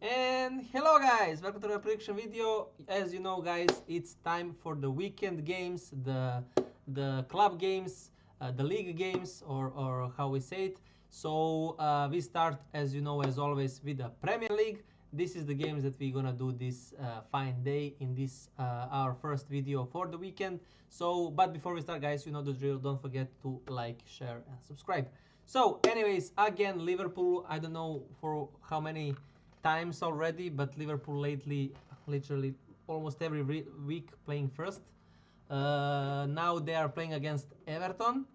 And hello guys, welcome to the prediction video. As you know guys, it's time for the weekend games, the club games, the league games, or how we say it. So we start, as you know, as always, with the Premier League. This is the games that we're gonna do this fine day in this our first video for the weekend. So but before we start guys, you know the drill, don't forget to like, share and subscribe. So anyways, again Liverpool, I don't know for how many times already, but Liverpool lately, literally almost every week playing first. Now they are playing against Everton.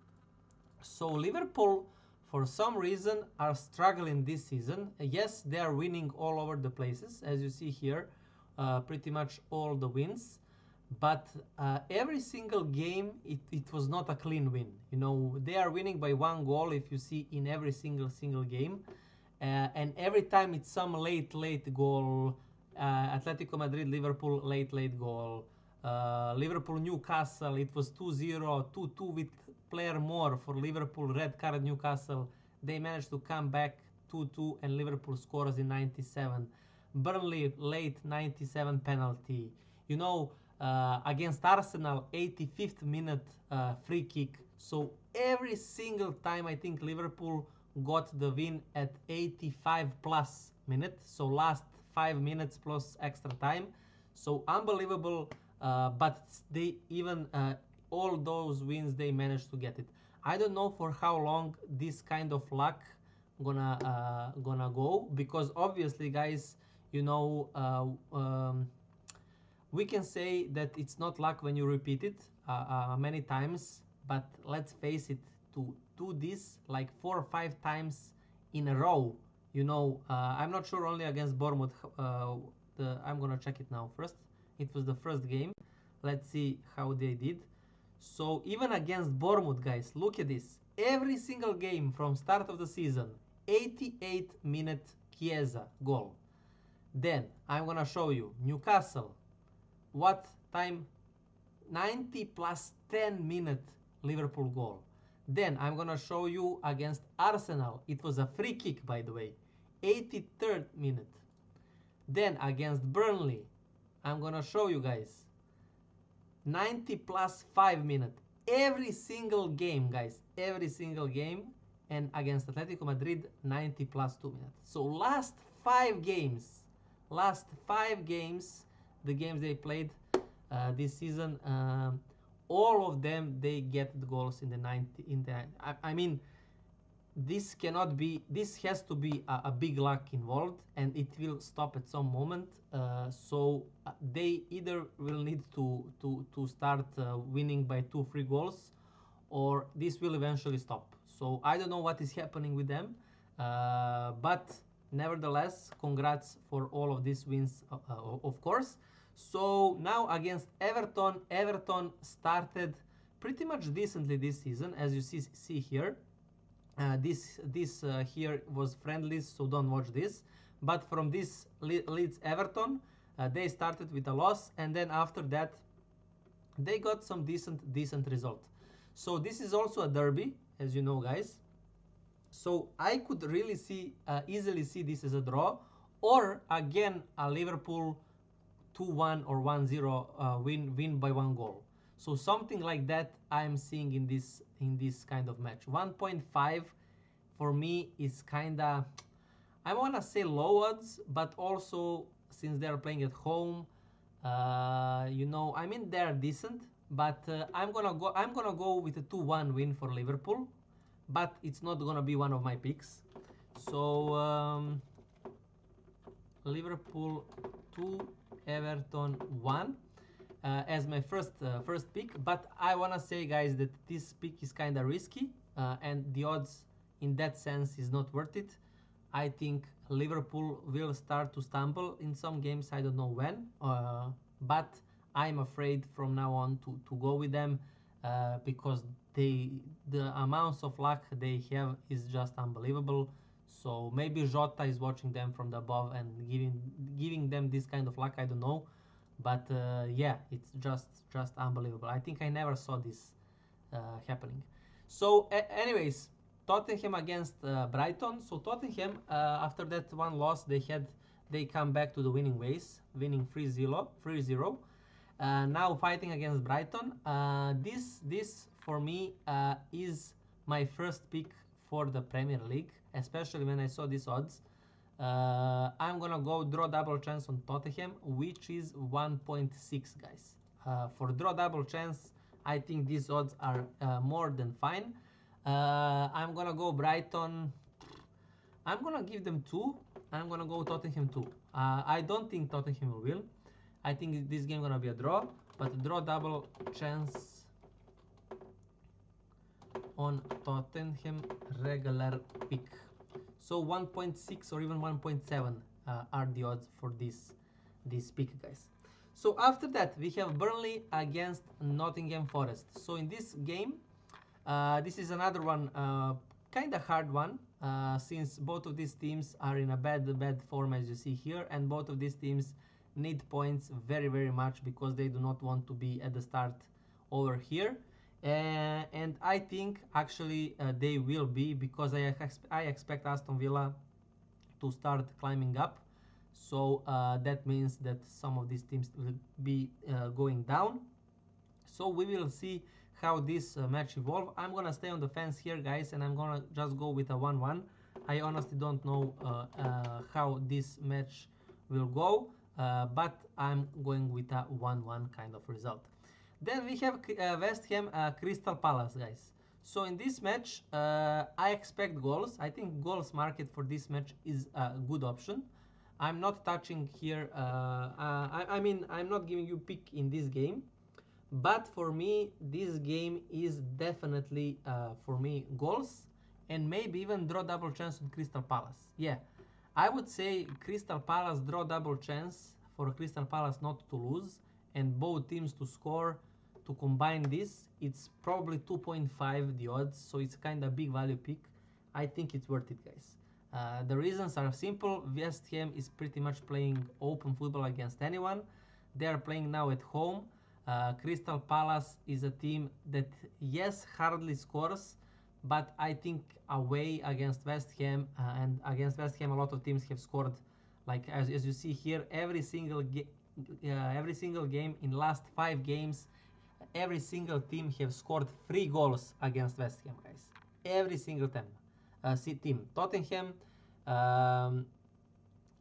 So Liverpool, for some reason, are struggling this season. Yes, they are winning all over the places, as you see here, pretty much all the wins. But every single game, it was not a clean win. You know, they are winning by 1 goal if you see in every single game. And every time it's some late goal. Atletico Madrid, Liverpool, late goal. Liverpool, Newcastle, it was 2-0, 2-2 with player more for Liverpool, red card Newcastle. They managed to come back 2-2 and Liverpool scores in 97. Burnley, late 97 penalty. You know, against Arsenal, 85th minute free kick. So every single time I think Liverpool got the win at 85 plus minute. So last 5 minutes plus extra time. So unbelievable. But they even all those wins they managed to get it. I don't know for how long this kind of luck gonna go, because obviously guys, you know, we can say that it's not luck when you repeat it many times, but let's face it, to do this like 4 or 5 times in a row, you know, I'm not sure only against Bournemouth. I'm gonna check it now first. It was the first game. Let's see how they did. So even against Bournemouth, guys, look at this. Every single game from start of the season, 88-minute Chiesa goal. Then I'm gonna show you Newcastle. What time? 90 plus 10-minute Liverpool goal. Then I'm gonna show you against Arsenal. It was a free kick, by the way. 83rd minute. Then against Burnley, I'm gonna show you guys 90 plus 5 minutes. Every single game, guys. Every single game. And against Atletico Madrid, 90 plus 2 minutes. So last 5 games, the games they played this season, all of them they get the goals in the 90. I mean, this cannot be, this has to be a big luck involved, and it will stop at some moment. So they either will need to start winning by 2-3 goals, or this will eventually stop. So I don't know what is happening with them, but nevertheless, congrats for all of these wins, of course. So now against Everton, Everton started pretty much decently this season, as you see here. This here was friendlies, so don't watch this. But from this Leeds Everton, they started with a loss, and then after that they got some decent result. So this is also a derby, as you know, guys. So I could really easily see this as a draw, or again a Liverpool 2-1 or 1-0 win by 1 goal. So something like that I'm seeing in this kind of match. 1.5 for me is kinda, I wanna say low odds, but also since they're playing at home, you know, I mean they're decent, but I'm gonna go with a 2-1 win for Liverpool, but it's not gonna be one of my picks. So Liverpool 2, Everton 1 as my first pick. But I wanna say, guys, that this pick is kind of risky, and the odds in that sense is not worth it. I think Liverpool will start to stumble in some games. I don't know when, but I'm afraid from now on to go with them, because the amounts of luck they have is just unbelievable. So maybe Jota is watching them from the above and giving them this kind of luck. I don't know, but yeah, it's just unbelievable. I think I never saw this happening. So anyways, Tottenham against Brighton. So Tottenham, after that one loss, they had they come back to the winning ways, winning 3-0. Now fighting against Brighton. This for me is my first pick for the Premier League, especially when I saw these odds. I'm gonna go draw double chance on Tottenham, which is 1.6, guys. For draw double chance, I think these odds are more than fine. I'm gonna go Brighton. I'm gonna give them 2. I'm gonna go Tottenham 2. I don't think Tottenham will win. I think this game gonna be a draw, but draw double chance on Tottenham regular pick. So 1.6 or even 1.7 are the odds for this pick, guys. So after that we have Burnley against Nottingham Forest. So in this game, this is another one, kind of hard one, since both of these teams are in a bad form, as you see here, and both of these teams need points very much because they do not want to be at the start over here. And I think actually they will be, because I expect Aston Villa to start climbing up. So that means that some of these teams will be going down. So we will see how this match evolve. I'm gonna stay on the fence here, guys, and I'm gonna just go with a 1-1. I honestly don't know how this match will go, but I'm going with a 1-1 kind of result. Then we have West Ham Crystal Palace, guys. So in this match, I expect goals. I think goals market for this match is a good option. I'm not touching here. I mean, I'm not giving you pick in this game. But for me, this game is definitely, for me, goals and maybe even draw double chance on Crystal Palace. Yeah, I would say Crystal Palace draw double chance for Crystal Palace not to lose and both teams to score. To combine this, it's probably 2.5 the odds, so it's kind of big value pick. I think it's worth it, guys. The reasons are simple. West Ham is pretty much playing open football against anyone. They are playing now at home. Crystal Palace is a team that, yes, hardly scores, but I think away against West Ham, and against West Ham a lot of teams have scored, like as you see here, every single game in last 5 games, every single team have scored 3 goals against West Ham, guys. Every single team. Tottenham,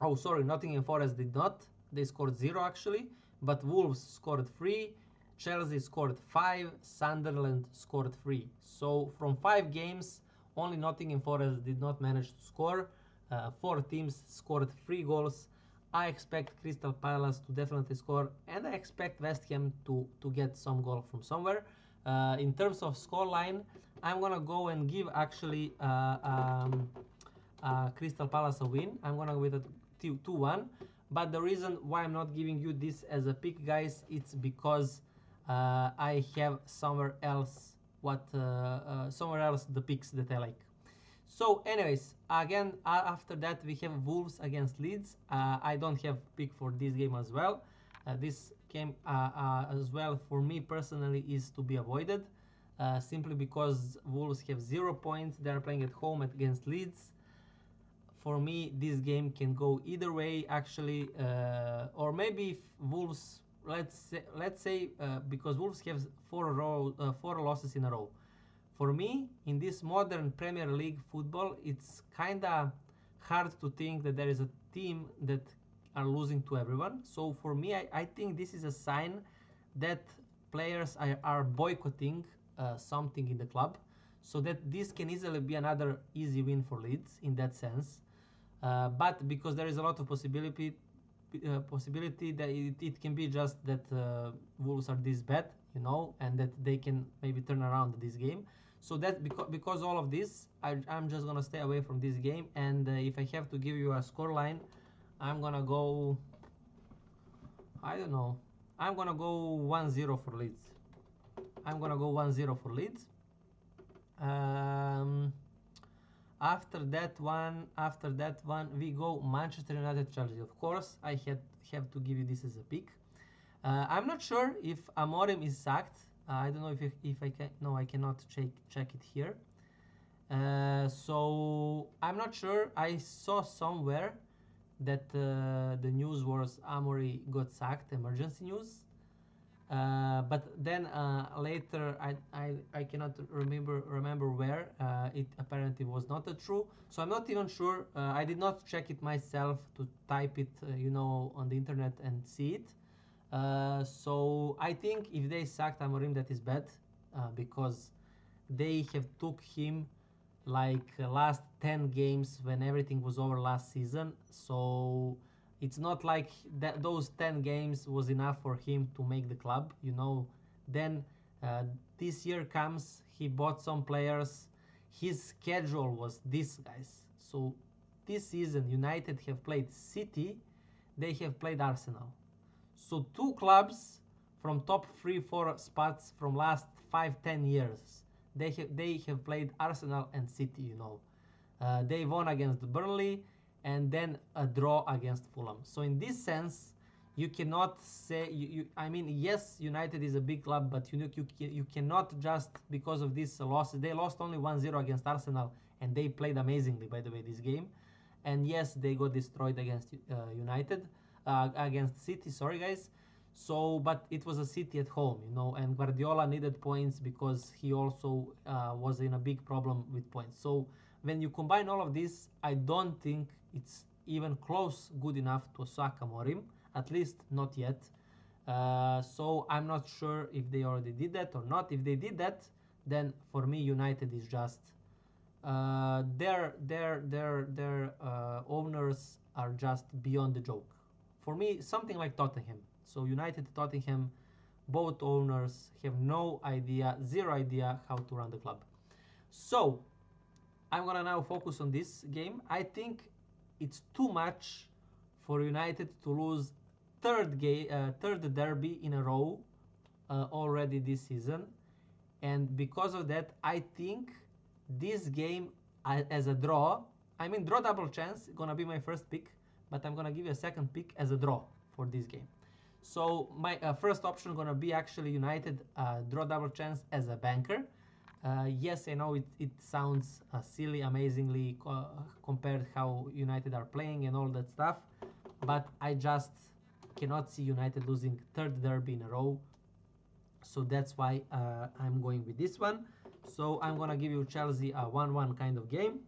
oh sorry, Nottingham Forest did not. They scored 0 actually, but Wolves scored 3, Chelsea scored 5, Sunderland scored 3. So from 5 games, only Nottingham Forest did not manage to score. 4 teams scored 3 goals. I expect Crystal Palace to definitely score, and I expect West Ham to get some goal from somewhere. In terms of scoreline, I'm gonna go and give actually Crystal Palace a win. I'm gonna go with a 2-1. But the reason why I'm not giving you this as a pick, guys, it's because I have somewhere else the picks that I like. So anyways, again, after that we have Wolves against Leeds. I don't have pick for this game as well. This game as well for me personally is to be avoided, simply because Wolves have 0 points. They are playing at home against Leeds. For me, this game can go either way actually, or maybe if Wolves, let's say because Wolves have 4 losses in a row. For me, in this modern Premier League football, it's kinda hard to think that there is a team that are losing to everyone. So for me, I think this is a sign that players are boycotting something in the club, so that this can easily be another easy win for Leeds in that sense. But because there is a lot of possibility that it can be just that Wolves are this bad, you know, and that they can maybe turn around this game. So that because all of this, I'm just gonna stay away from this game. And if I have to give you a score line, I'm gonna go, I don't know, I'm gonna go 1-0 for Leeds. I'm gonna go 1-0 for Leeds. After that one, we go Manchester United Chelsea. Of course, I have to give you this as a pick. I'm not sure if Amorim is sacked. I don't know if I can. No, I cannot check it here. So I'm not sure. I saw somewhere that the news was Amory got sacked, emergency news. But then later I cannot remember where it apparently was not true. So I'm not even sure. I did not check it myself to type it, on the internet and see it. So I think if they sacked Amorim, that is bad, because they have took him like last 10 games when everything was over last season. So it's not like that those 10 games was enough for him to make the club. Then uh, this year comes, he bought some players. His schedule was this, guys. So this season United have played City, they have played Arsenal. So two clubs from top 3-4 spots from last 5-10 years. They have played Arsenal and City. They won against Burnley and then a draw against Fulham. So in this sense, you cannot say I mean, yes, United is a big club, but you cannot just because of this loss. They lost only 1-0 against Arsenal, and they played amazingly, by the way, this game. And yes, they got destroyed against United, against City. Sorry, guys. So, but it was a City at home, and Guardiola needed points because he also was in a big problem with points. So when you combine all of this, I don't think it's even close good enough to sack Amorim, at least not yet. So I'm not sure if they already did that or not. If they did that, then for me United is just their owners are just beyond the joke. For me, something like Tottenham. So United, Tottenham, both owners have no idea, zero idea how to run the club. So I'm gonna now focus on this game. I think it's too much for United to lose third derby in a row already this season, and because of that, I think this game as a draw. I mean, draw double chance gonna be my first pick, but I'm gonna give you a second pick as a draw for this game. So my first option gonna be actually United draw double chance as a banker. Yes, I know it sounds silly, amazingly compared how United are playing and all that stuff, but I just cannot see United losing third derby in a row. So that's why I'm going with this one. So I'm gonna give you Chelsea a 1-1 kind of game,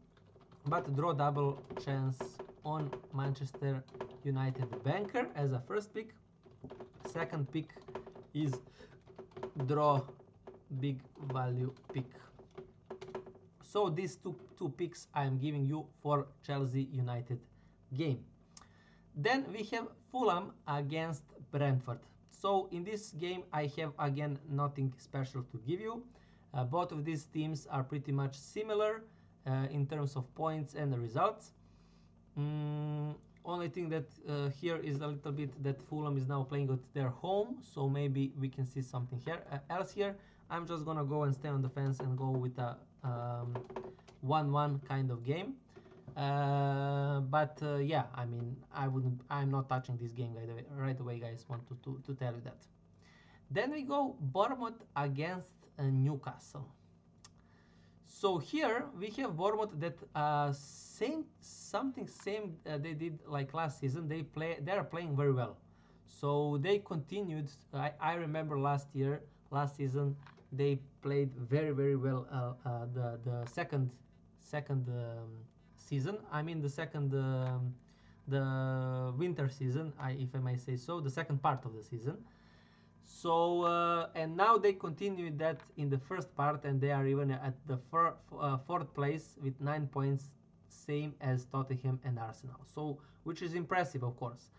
but draw double chance on Manchester United banker as a first pick. Second pick is draw big value pick. So these two picks I'm giving you for Chelsea United game. Then we have Fulham against Brentford. So in this game I have again nothing special to give you. Both of these teams are pretty much similar in terms of points and the results. Only thing that here is a little bit that Fulham is now playing at their home, so maybe we can see something here else here. I'm just gonna go and stay on the fence and go with a 1-1 kind of game. But yeah, I mean, I'm not touching this game right away, guys. Want to tell you that. Then we go Bournemouth against Newcastle. So here we have Bournemouth that same they did like last season. They are playing very well. So they continued. I remember last season they played very well. The second season. I mean the winter season. If I may say so, the second part of the season. So and now they continue that in the first part, and they are even at the fourth place with 9 points, same as Tottenham and Arsenal. So which is impressive, of course.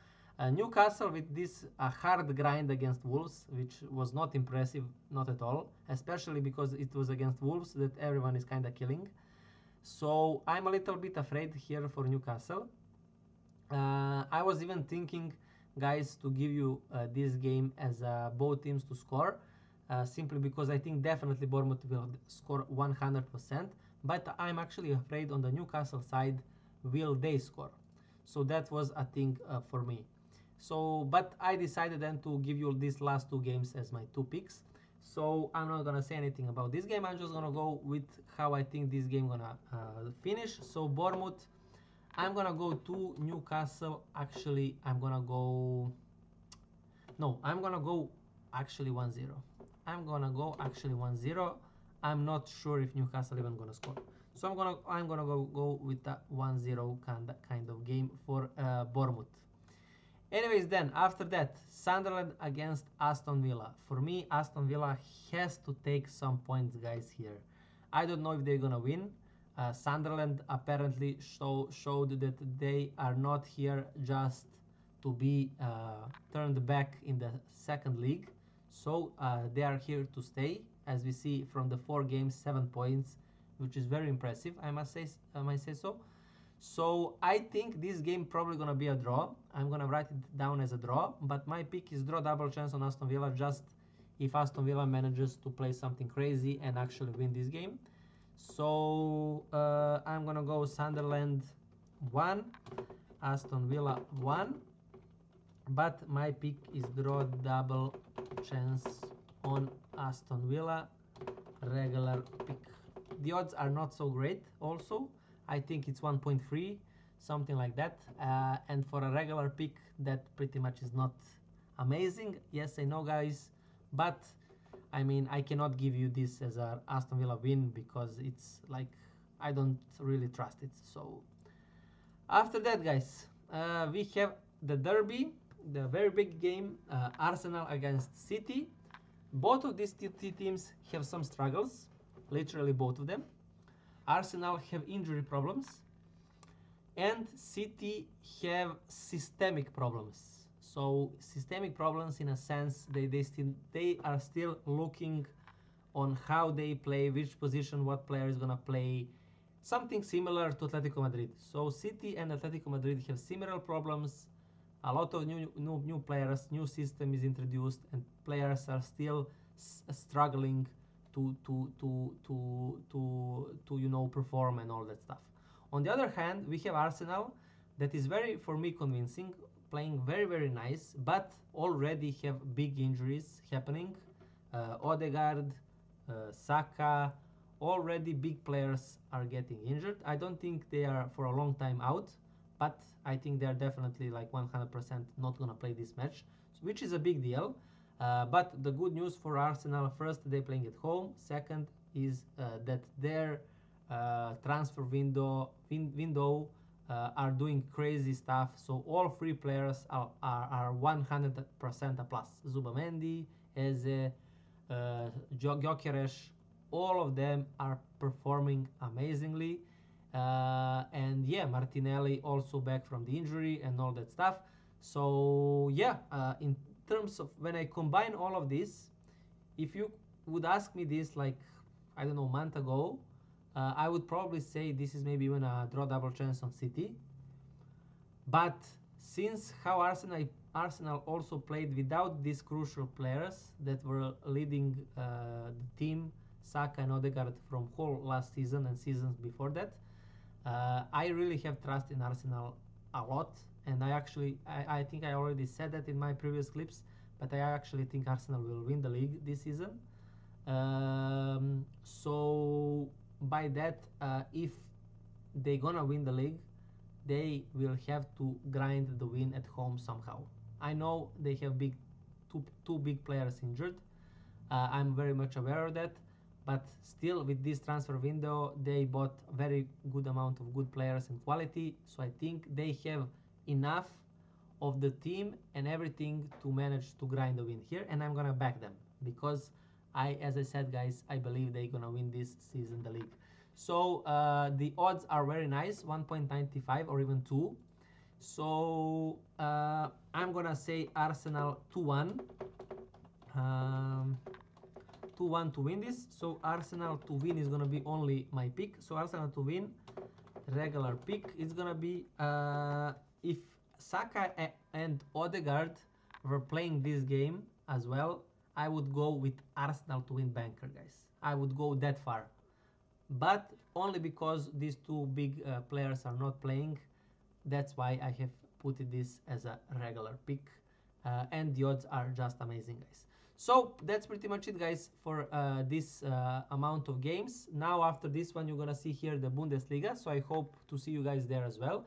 Newcastle with this hard grind against Wolves, which was not impressive, not at all, especially because it was against Wolves that everyone is kind of killing. So I'm a little bit afraid here for Newcastle. I was even thinking, guys, to give you this game as both teams to score, simply because I think definitely Bournemouth will score 100%, but I'm actually afraid on the Newcastle side, will they score? So that was a thing for me. So, but I decided then to give you these last two games as my two picks. So I'm not gonna say anything about this game. I'm just gonna go with how I think this game gonna finish. So Bournemouth I'm gonna go to Newcastle. Actually, I'm gonna go. No, I'm gonna go actually 1-0. I'm gonna go actually 1-0. I'm not sure if Newcastle even gonna score. So I'm gonna go with a 1-0 kind of game for Bournemouth. Anyways, then after that, Sunderland against Aston Villa. For me, Aston Villa has to take some points, guys. Here, I don't know if they're gonna win. Sunderland apparently showed that they are not here just to be turned back in the second league. So they are here to stay, as we see from the 4 games, 7 points, which is very impressive. I might say so. So I think this game probably gonna be a draw. I'm gonna write it down as a draw, but my pick is draw double chance on Aston Villa, just if Aston Villa manages to play something crazy and actually win this game. So I'm gonna go Sunderland 1, Aston Villa 1, but my pick is draw double chance on Aston Villa, regular pick. The odds are not so great also. I think it's 1.3, something like that. And for a regular pick, that pretty much is not amazing. Yes, I know, guys, but I mean, I cannot give you this as a Aston Villa win because it's like I don't really trust it. So after that, guys, we have the derby, the very big game, Arsenal against City. Both of these two teams have some struggles, literally both of them. Arsenal have injury problems and City have systemic problems. So systemic problems in a sense they are still looking on how they play, which position what player is gonna play, something similar to Atletico Madrid. So City and Atletico Madrid have similar problems. A lot of new players, new system is introduced, and players are still struggling to perform and all that stuff. On the other hand, we have Arsenal that is very, for me, convincing, playing very, very nice, but already have big injuries happening. Odegaard, Saka, already big players are getting injured. I don't think they are for a long time out, but I think they are definitely like 100% not gonna play this match, which is a big deal. But the good news for Arsenal, first, they're playing at home. Second is that their transfer window are doing crazy stuff. So all 3 players are 100% a plus. Zubamendi, Eze, Gyökeres, all of them are performing amazingly. And yeah, Martinelli also back from the injury and all that stuff. So yeah, in terms of when I combine all of this, if you would ask me this like, I don't know, a month ago, I would probably say this is maybe even a draw double chance on City. But since how Arsenal also played without these crucial players that were leading the team, Saka and Odegaard, from whole last season and seasons before that, I really have trust in Arsenal a lot. And I think I already said that in my previous clips, but I actually think Arsenal will win the league this season. So by that, if they're gonna win the league, they will have to grind the win at home somehow. I know they have two big players injured. I'm very much aware of that. But still, with this transfer window, they bought a very good amount of good players and quality. So I think they have enough of the team and everything to manage to grind the win here, and I'm gonna back them because as I said, guys, I believe they're gonna win this season the league. So the odds are very nice, 1.95 or even 2. So I'm gonna say Arsenal 2-1. 2-1 to win this. So Arsenal to win is gonna be only my pick. So Arsenal to win, regular pick, it's gonna be if Saka and Odegaard were playing this game as well, I would go with Arsenal to win banker, guys. I would go that far. But only because these 2 big players are not playing, that's why I have put this as a regular pick. And the odds are just amazing, guys. So that's pretty much it, guys, for this amount of games. Now after this one, you're gonna see here the Bundesliga. So I hope to see you guys there as well.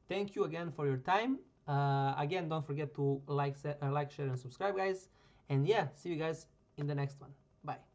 Thank you again for your time. Again, don't forget to like, share, and subscribe, guys. And yeah, see you guys in the next one. Bye.